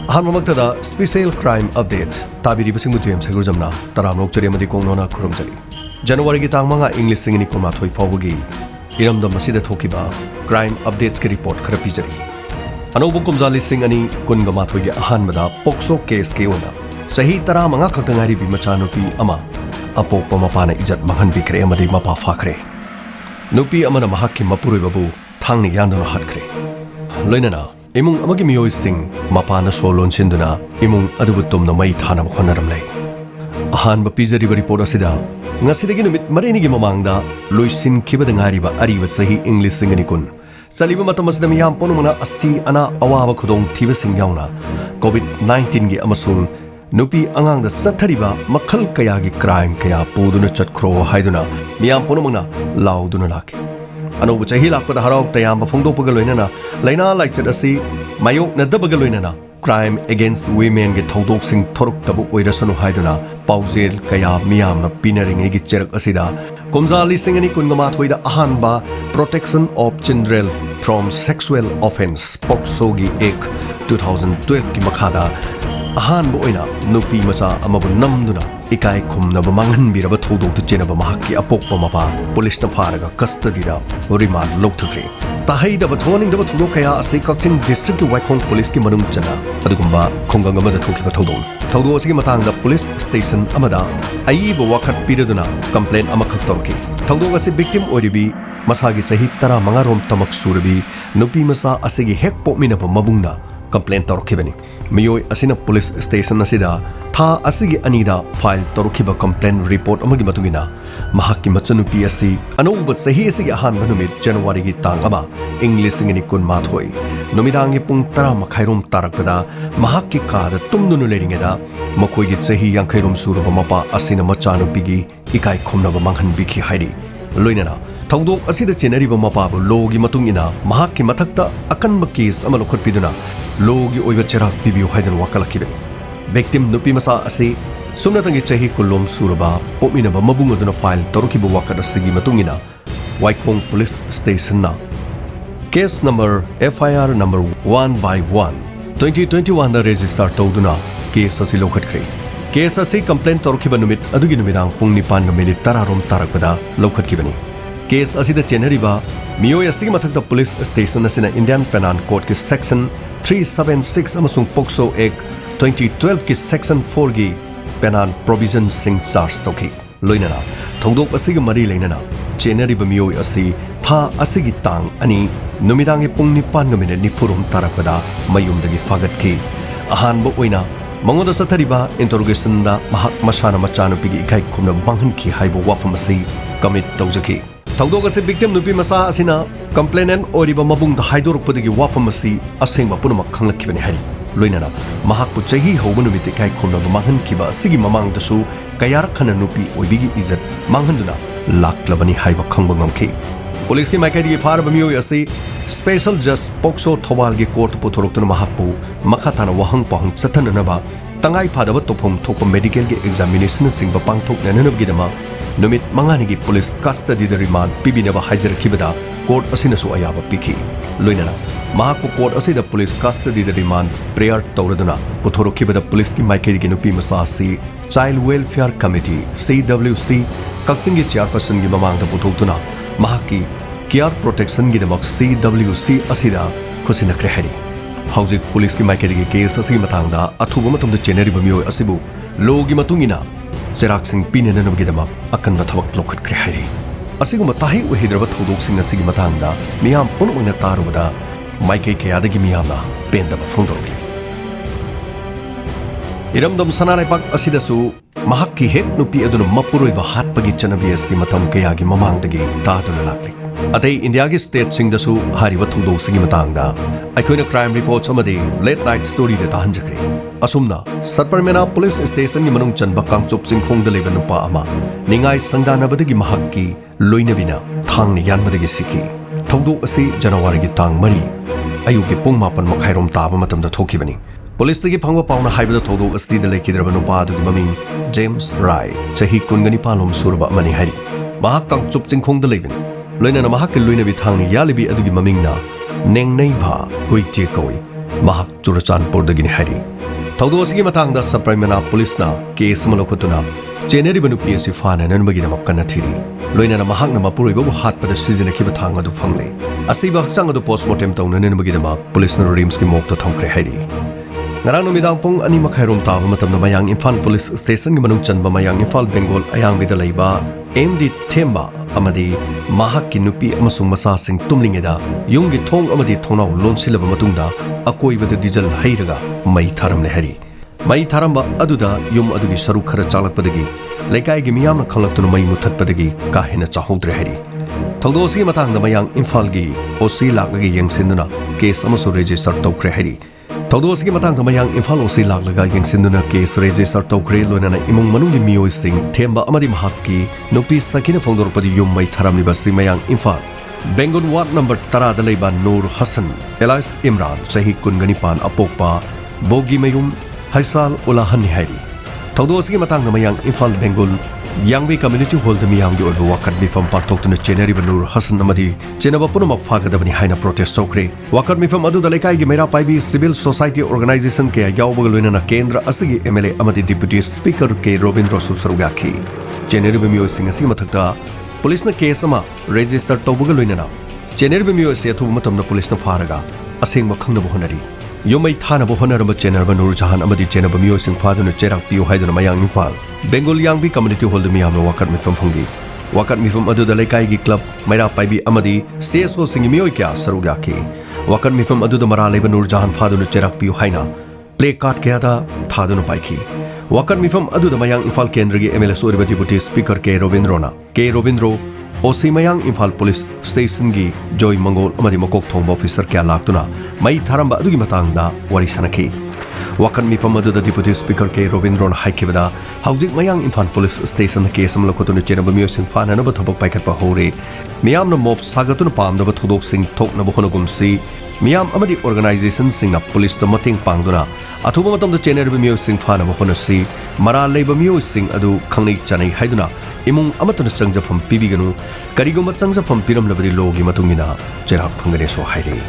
Hanmamaktada Special Crime Update Tabiri Basingu James Hagurjamna Taramlok Chariamadi Kongnona Kurumjali January gi tang manga English singini koma thoi fawgi iramdam masida thokiba crime updates ki report khara pijari Anobu kumjali singani kunga mathoi gi ahanmada pokso case ke ona sahi tara manga khakangari bi machanupi ama apokpa mapana ijat mahan bikre amadi mapa fakhre nupi amana mahakki mapuroi babu thangni yandona hatkre loinana imung amagi miyoi sing mapana solon chinduna imung adubu tumna mai thana khonnaram lei ahan ba pijari report asida ngasidagi numit marini gi mamangda loisin khibada ngariba ariba sahi English singani kun Saliba matamasda miyam ponumana asi ana awaba khudong thiba singyauna COVID-19 gi amasung nupi angang da sathariba makhal kaya gi crime kaya puduna chatkhro haiduna miyam ponumana lauduna lake anobu chahi lakpada harau tayam phongdo pagal loinana laina laichat asi mayok na dabagal loinana crime against women ge thodok sing thoruk tabu oirasanu haiduna paujel kaya miyam na pinaring gi cherak asida komjali singani kungama thoida ahanba protection of children from sexual offense pokso gi ek 2012 ki makhada ahanba oina nupi macha amabu namduna ikai khumna ba manghan biraba thodok tu chenaba mahakki apokpa mapa police na faraga custody da remand lokthakre tahai da bathoning da thodok kaya ase kakching district ki Waikhong police ki manung chana adugumba khongang amada thokiba thodok asigi matangda police station amada aiba wakhat piraduna complaint amakhak torki thodok ase victim oribi masagi sahi tara mangarom tamak surabi nupi masa asigi hek pokmina ba mabungna complaint torkibani miyoi asina police station asida tha asigi anida file torkiba complaint report amagi matungina mahakki machanupi asi anoba sahi asigi ahan banumit January gi tangama English ngini kun mathoi nomidangi pung tara makhairom tarakada mahakki kada tumdunu leringeda makoi gi sahi yankhairom suraba mapa asina machanupi gi ikai khumna ba manghan bikhi hairi loinana thodok asida chenariba mapa bu logi matungina mahakki mathakta akanba case ama lokhotpiduna logi oiba cherak bibiu haidan wakalakibani victim nupi masa ase sumnatangi chahi kulom suraba pomina ba mabung aduna file torukiba wakada sigi matungina Waikhong police station na case number FIR number 1/1 2021 da register tawduna case asi lokhatkre case asi complaint torukiba numit adugi numidang pung 9 10 tarakpada lokhatkibani case asida chenariba miyoi asigi mathakta police station asina Indian Penal Code ki section 376 amasung Pokso Act 2012 ki section 4 gi penal provision sing charge toki loinana thodok asigi mari leinana chenariba miyoi asi tha asigi tang ani numidangi pung 9 ni furum tarakpada mayumdagi fagatki ahanba oina mangoda sathariba interrogation da mahak masana machanupi gi ikai khumna banghan ki haibo wafam asi commit tawjaki thodok ase victim nupi masa asina complainant oriba mabung da haidoruk padagi wafam asi asengba punama khanglakibani hari loinana mahakpu chahi hobu numiti kai khumna manghan kiba asigi mamang dasu kayar khana nupi oibigi izat manghanduna laklabani haiba khangba ngamki police ki maikadi gi farba miyoi ase special just Pokso Thawal gi court puthoroktuna mahakpu makhathana wahang pahang chathanana ba tangai phadaba topom thokpa medical gi examination singba pangthok nananab gi dama numit mangani gi police custody da remand pibinaba haijar kibada court asina su ayaba piki loinana mahakpu court asida police custody da remand prayer tawraduna puthoro kibada police ki maikedi gi nupi masasi child welfare committee CWC kaksingi chairperson gi mamang da puthoktuna mahaki care protection gi damak CWC asida khusina krehari hauzik police ki maikedi gi case asigi matangda athuba matamda chenari bamioi asibu logi matungina Cherak sing pinenanam gidamak akan bathabak lokhat krehari asiguma tahi uhidraba thodok sing asigi matangda miyam punumna tarubada maikai kayadagi miyamna pendaba phongdorli iramdam sanaraipak asidasu mahakki hek nupi aduna mapuroi ba hatpagi chanabi asi matam kayagi mamangdagi taatuna lakli atai India gi state sing dasu hariba thodok sing matangda aikoina crime reports amadi late night story de tahanjakre asumna Satparmena police station gi manung chanba kangchop singkhong da leba nupa ama ningai sangdanabadagi mahakki loinabina thangni yanbadagi siki thodok asi January gi tang mari ayugi pung 9 makhairom taba matamda thokibani police gi phangwa pauna haibada thodok asi da lekidraba nupa adugi maming James Rai chahi kungani palom surba mani hari mahak kangchop singkhong da lebani loinana mahakki loinabi thangni yalibi adugi mamingna nengnei bha goite koi mahak Churachandpur dagini hari ꯊꯧꯗꯣꯛ ꯑꯁꯤꯒꯤ ꯃꯇꯥꯡꯗ ꯁꯕ-ꯄ꯭ꯔꯥꯏꯝ ꯄꯨꯂꯤꯁꯅ case ꯑꯃ ꯂꯧꯈꯠꯇꯨꯅ ꯆꯦꯟꯅꯔꯤꯕ ꯅꯨꯄꯤ ꯑꯁꯤ ꯐꯥꯅꯅꯕꯒꯤꯗꯃꯛ ꯀꯟꯅ ꯊꯤꯔꯤ ꯂꯣꯏꯅꯅ ꯃꯍꯥꯛꯅ ꯃꯄꯨꯔꯣꯏꯕꯕꯨ ꯍꯥꯠꯄꯗ ꯁꯤꯖꯤꯟꯅꯈꯤꯕ ꯊꯥꯡ ꯑꯗꯨ ꯐꯪꯂꯦ ꯑꯁꯤꯕ ꯍꯛꯆꯥꯡ ꯑꯗꯨ ꯄꯣꯁꯠꯃꯣꯔꯇꯦꯝ ꯇꯧꯅꯅꯕꯒꯤꯗꯃꯛ ꯄꯨꯂꯤꯁꯅ ꯔꯤꯝꯁꯀꯤ ꯃꯣꯔꯒꯇ ꯊꯝꯈ꯭ꯔꯦ ꯍꯥꯏꯔꯤ ꯉꯔꯥꯡ ꯅꯨꯃꯤꯗꯥꯡ ꯄꯨꯡ 2:30 ꯇꯥꯕ ꯃꯇꯝꯗ ꯃꯌꯥꯡ ꯏꯝꯐꯥꯜ ꯄꯨꯂꯤꯁ ꯁ꯭ꯇꯦꯁꯟꯒꯤ ꯃꯅꯨꯡ ꯆꯟꯕ ꯃꯌꯥꯡ ꯏꯝꯐꯥꯜ ꯕꯦꯡꯒꯣꯜ ꯑꯌꯥꯡꯕꯤꯗ ꯂꯩꯕ ꯑꯦꯝ.ꯗꯤ. ꯊꯦꯝꯕ ꯑꯃꯗꯤ ꯃꯍꯥꯛꯀꯤ ꯅꯨꯄꯤ ꯑꯃꯁꯨꯡ ꯃꯆꯥꯁꯤꯡ ꯇꯨꯝꯂꯤꯉꯩꯗ ꯌꯨꯝꯒꯤ ꯊꯣꯡ ꯑꯃꯗꯤ ꯊꯣꯡꯅꯥꯎ ꯂꯣꯟꯁꯤꯜꯂꯕ ꯃꯇꯨꯡꯗ ꯑꯀꯣꯏꯕꯗ ꯗꯤꯖꯜ ꯍꯩꯔꯒ ꯃꯩ ꯊꯥꯔꯝꯂꯦ ꯍꯥꯏꯔꯤ ꯃꯩ ꯊꯥꯔꯝꯕ ꯑꯗꯨꯗ ꯌꯨꯝ ꯑꯗꯨꯒꯤ ꯁꯔꯨꯛ ꯈꯔ ꯆꯥꯛꯂꯛꯄꯗꯒꯤ ꯂꯩꯀꯥꯏꯒꯤ ꯃꯤꯌꯥꯝꯅ ꯈꯪꯂꯛꯇꯨꯅ ꯃꯩ ꯃꯨꯠꯊꯠꯄꯗꯒꯤ ꯀꯥ ꯍꯦꯟꯅ ꯆꯥꯍꯧꯗ꯭ꯔꯦ ꯍꯥꯏꯔꯤ ꯊꯧꯗꯣꯛ ꯑꯁꯤꯒꯤ ꯃꯇꯥꯡꯗ ꯃꯌꯥꯡ ꯏꯝꯐꯥꯜꯒꯤ ꯑꯣ.ꯁꯤ. ꯂꯥꯛꯂꯒ ꯌꯦꯡꯁꯤꯟꯗꯨꯅ ꯀꯦꯁ ꯑꯃꯁꯨ ꯔꯦꯖꯤꯁꯇꯔ ꯇꯧꯈ꯭ꯔꯦ ꯍꯥꯏꯔꯤ ꯊꯧꯗꯣꯛ ꯑꯁꯤꯒꯤ ꯃꯇꯥꯡꯗ ꯃꯌꯥꯡ ꯏꯝꯐꯥꯜ ꯑꯣ.ꯁꯤ. ꯂꯥꯛꯂꯒ ꯌꯦꯡꯁꯤꯟꯗꯨꯅ ꯀꯦꯁ ꯔꯦꯖꯤꯁꯇꯔ ꯇꯧꯈ꯭ꯔꯦ ꯂꯣꯏꯅꯅ ꯏꯃꯨꯡ ꯃꯅꯨꯡꯒꯤ ꯃꯤꯑꯣꯏꯁꯤꯡ ꯊꯦꯝꯕ ꯑꯃꯗꯤ ꯃꯍꯥꯛꯀꯤ ꯅꯨꯄꯤ ꯁꯈꯤꯅ ꯐꯣꯡꯗꯣꯔꯛꯄꯗ ꯌꯨꯝ ꯃꯩ ꯊꯥꯔꯝꯂꯤꯕ ꯑꯁꯤ ꯃꯌꯥꯡ ꯏꯝꯐꯥꯜ ꯕꯦꯡꯒꯣꯜ ꯋꯥꯔꯗ ꯅꯝꯕꯔ 10ꯗ ꯂꯩꯕ ꯅꯨꯔ ꯍꯁꯟ ꯑꯦꯂꯥꯏꯁ ꯏꯝꯔꯥꯟ ꯆꯍꯤ 29 ꯑꯄꯣꯛꯄ ꯕꯣꯒꯤ ꯃꯌꯨꯝ ꯍꯩꯁꯥꯜ ꯎꯂꯥꯍꯟꯅꯤ ꯍꯥꯏꯔꯤ ꯊꯧꯗꯣꯛ ꯑꯁꯤꯒꯤ ꯃꯇꯥꯡꯗ ꯃꯌꯥꯡ ꯏꯝꯐꯥꯜ ꯕꯦꯡꯒꯣꯜ ꯌꯥꯡꯕꯤ ꯀꯝꯃ꯭ꯌꯨꯅꯤꯇꯤ ꯍꯣꯜꯗ ꯃꯤꯌꯥꯝꯒꯤ ꯑꯣꯏꯕ ꯋꯥꯀꯠ ꯃꯤꯐꯝ ꯄꯥꯡꯊꯣꯛꯇꯨꯅ ꯆꯦꯟꯅꯔꯤꯕ ꯅꯨꯔ ꯍꯁꯟ ꯑꯃꯗꯤ ꯆꯦꯟꯅꯕ ꯄꯨꯝꯅꯃꯛ ꯐꯥꯒꯗꯕꯅꯤ ꯍꯥꯏꯅ ꯄ꯭ꯔꯣꯇꯦꯁ ꯇꯧꯈ꯭ꯔꯦ ꯋꯥꯀꯠ ꯃꯤꯐꯝ ꯑꯗꯨꯗ ꯂꯩꯀꯥꯏꯒꯤ ꯃꯩꯔꯥ ꯄꯥꯏꯕꯤ ꯁꯤꯚꯤꯜ ꯁꯣꯁꯥꯏꯇꯤ ꯑꯣꯔꯒꯅꯥꯏꯖꯦꯁꯟ ꯀꯌꯥ ꯌꯥꯎꯕꯒ ꯂꯣꯏꯅꯅ ꯀꯦꯟꯗ꯭ꯔ ꯑꯁꯤꯒꯤ ꯑꯦꯝ.ꯑꯦꯜ.ꯑꯦ ꯑꯃꯗꯤ ꯗꯤꯄ꯭ꯌꯨꯇꯤ ꯁ꯭ꯄꯤꯀꯔ ꯀꯦ ꯔꯣꯕꯤꯟꯗ꯭ꯔꯣꯁꯨ ꯁꯔꯨꯛ ꯌꯥꯈꯤ ꯆꯦꯟꯅꯔꯤꯕ ꯃꯤꯑꯣꯏꯁꯤꯡ ꯑꯁꯤꯒꯤ ꯃꯊꯛꯇ ꯄꯨꯂꯤꯁꯅ ꯀꯦꯁ ꯑꯃ ꯔꯦꯖꯤꯁꯇꯔ ꯇꯧꯕꯒ ꯂꯣꯏꯅꯅ ꯆꯦꯟꯅꯔꯤꯕ ꯃꯤꯑꯣꯏ ꯑꯁꯤ ꯑꯊꯨꯕ ꯃꯇꯝꯗ ꯄꯨꯂꯤꯁꯅ ꯐꯥꯔꯒ ꯑꯁꯦꯡꯕ ꯈꯪꯅꯕ ꯍꯣꯠꯅꯔꯤ ꯌꯨꯝꯃꯩ ꯊꯥꯅꯕ ꯍꯣꯠꯅꯔꯝꯕ ꯆꯦꯟꯅꯔꯕ ꯅꯨꯔ ꯖꯍꯥꯟ ꯑꯃꯗꯤ ꯆꯦꯟꯅꯕ ꯃꯤꯑꯣꯏꯁꯤꯡ ꯐꯥꯗꯨꯅ ꯆꯩꯔꯥꯛ ꯄꯤꯌꯨ ꯍꯥꯏꯗꯨꯅ ꯃꯌꯥꯡ ꯏꯝꯐꯥꯜ ꯕꯦꯡꯒꯣꯜ ꯌꯥꯡꯕꯤ ꯀꯝꯃ꯭ꯌꯨꯅꯤꯇꯤ ꯍꯣꯜꯗ ꯃꯤꯌꯥꯝꯅ ꯋꯥꯀꯠ ꯃꯤꯐꯝ ꯐꯣꯡꯈꯤ ꯋꯥꯀꯠ ꯃꯤꯐꯝ ꯑꯗꯨꯗ ꯂꯩꯀꯥꯏꯒꯤ ꯀ꯭ꯂꯕ ꯃꯩꯔꯥ ꯄꯥꯏꯕꯤ ꯑꯃꯗꯤ सी.एस.ओ.ꯁꯤꯡꯒꯤ ꯃꯤꯑꯣꯏ ꯀꯌꯥ ꯁꯔꯨꯛ ꯌꯥꯈꯤ ꯋꯥꯀꯠ ꯃꯤꯐꯝ ꯑꯗꯨꯗ ꯃꯔꯥ ꯂꯩꯕ ꯅꯨꯔ ꯖꯍꯥꯟ ꯐꯥꯗꯨꯅ ꯆꯩꯔꯥꯛ ꯄꯤꯌꯨ ꯍꯥꯏꯅ ꯄ꯭ꯂꯦ ꯀꯥꯔꯗ ꯀꯌꯥꯗ ꯊꯥꯗꯨꯅ ꯄꯥꯏꯈꯤ ꯋꯥꯀꯠ ꯃꯤꯐꯝ ꯑꯗꯨꯗ ꯃꯌꯥꯡ ꯏꯝꯐꯥꯜ ꯀꯦꯟꯗ꯭ꯔꯒꯤ ꯑꯦꯝ.ꯑꯦꯜ.ꯑꯦ ꯑꯣꯏꯔꯤꯕ ꯗꯤꯄ꯭ꯌꯨꯇꯤ ꯁ꯭ꯄꯤꯀꯔ ꯀꯦ ꯔꯣꯕꯤꯟꯗ꯭ꯔꯣ ꯑꯣ.ꯁꯤ. ꯃꯌꯥꯡ ꯏꯝꯐꯥꯜ ꯄꯨꯂꯤꯁ ꯁ꯭ꯇꯦꯁꯟꯒꯤ ꯖꯣꯏ ꯃꯪꯒꯣꯜ ꯑꯃꯗꯤ ꯃꯀꯣꯛ ꯊꯣꯡꯕ ꯑꯣꯐꯤꯁꯔ ꯀꯌꯥ ꯂꯥꯛꯇꯨꯅ ꯃꯩ ꯊꯥꯔꯝꯕ ꯑꯗꯨꯒꯤ ꯃꯇꯥꯡꯗ ꯋꯥꯔꯤ ꯁꯥꯅꯈꯤ ꯋꯥꯀꯠ ꯃꯤꯐꯝ ꯑꯗꯨꯗ ꯗꯤꯄ꯭ꯌꯨꯇꯤ ꯁ꯭ꯄꯤꯀꯔ ꯀꯦ ꯔꯣꯕꯤꯟꯗ꯭ꯔꯣꯅ ꯍꯥꯏꯈꯤꯕꯗ ꯍꯧꯖꯤꯛ ꯃꯌꯥꯡ ꯏꯝꯐꯥꯜ ꯄꯨꯂꯤꯁ ꯁ꯭ꯇꯦꯁꯟꯗ ꯀꯦꯁ ꯑꯃ ꯂꯧꯈꯠꯇꯨꯅ ꯆꯦꯟꯅꯕ ꯃꯤꯑꯣꯏꯁꯤꯡ ꯐꯥꯅꯅꯕ ꯊꯕꯛ ꯄꯥꯏꯈꯠꯄ ꯍꯧꯔꯦ ꯃꯤꯌꯥꯝꯅ ꯃꯣꯞ ꯁꯥꯒꯠꯇꯨꯅ ꯄꯥꯝꯗꯕ ꯊꯧꯗꯣꯛꯁꯤꯡ ꯊꯣꯛꯅꯕ ꯍꯣꯠꯅꯒꯨꯝꯁꯤ ꯃꯤꯌꯥꯝ ꯑꯃꯗꯤ ꯑꯣꯔꯒꯅꯥꯏꯖꯦꯁꯟꯁꯤꯡꯅ ꯄꯨꯂꯤꯁꯇ ꯃꯇꯦꯡ ꯄꯥꯡꯗꯨꯅ ꯑꯊꯨꯕ ꯃꯇꯝꯗ ꯆꯦꯟꯅꯔꯤꯕ ꯃꯤꯑꯣꯏꯁꯤꯡ ꯐꯥꯅꯕ ꯍꯣꯠꯅꯁꯤ ꯃꯔꯥꯜ ꯂꯩꯕ ꯃꯤꯑꯣꯏꯁꯤꯡ ꯑꯗꯨ ꯈꯪꯅꯩ ꯆꯥꯅꯩ ꯍꯥꯏꯗꯨꯅ ꯏꯃꯨꯡ ꯑꯃꯠꯇꯅ ꯆꯪꯖꯐꯝ ꯄꯤꯕꯤꯒꯅꯨ ꯀꯔꯤꯒꯨꯝꯕ ꯆꯪꯖꯐꯝ ꯄꯤꯔꯝꯂꯕꯗꯤ ꯂꯣꯒꯤ ꯃꯇꯨꯡ ꯏꯟꯅ ꯆꯩꯔꯥꯛ ꯐꯪꯒꯅꯤꯁꯨ ꯍꯥꯏꯔꯤ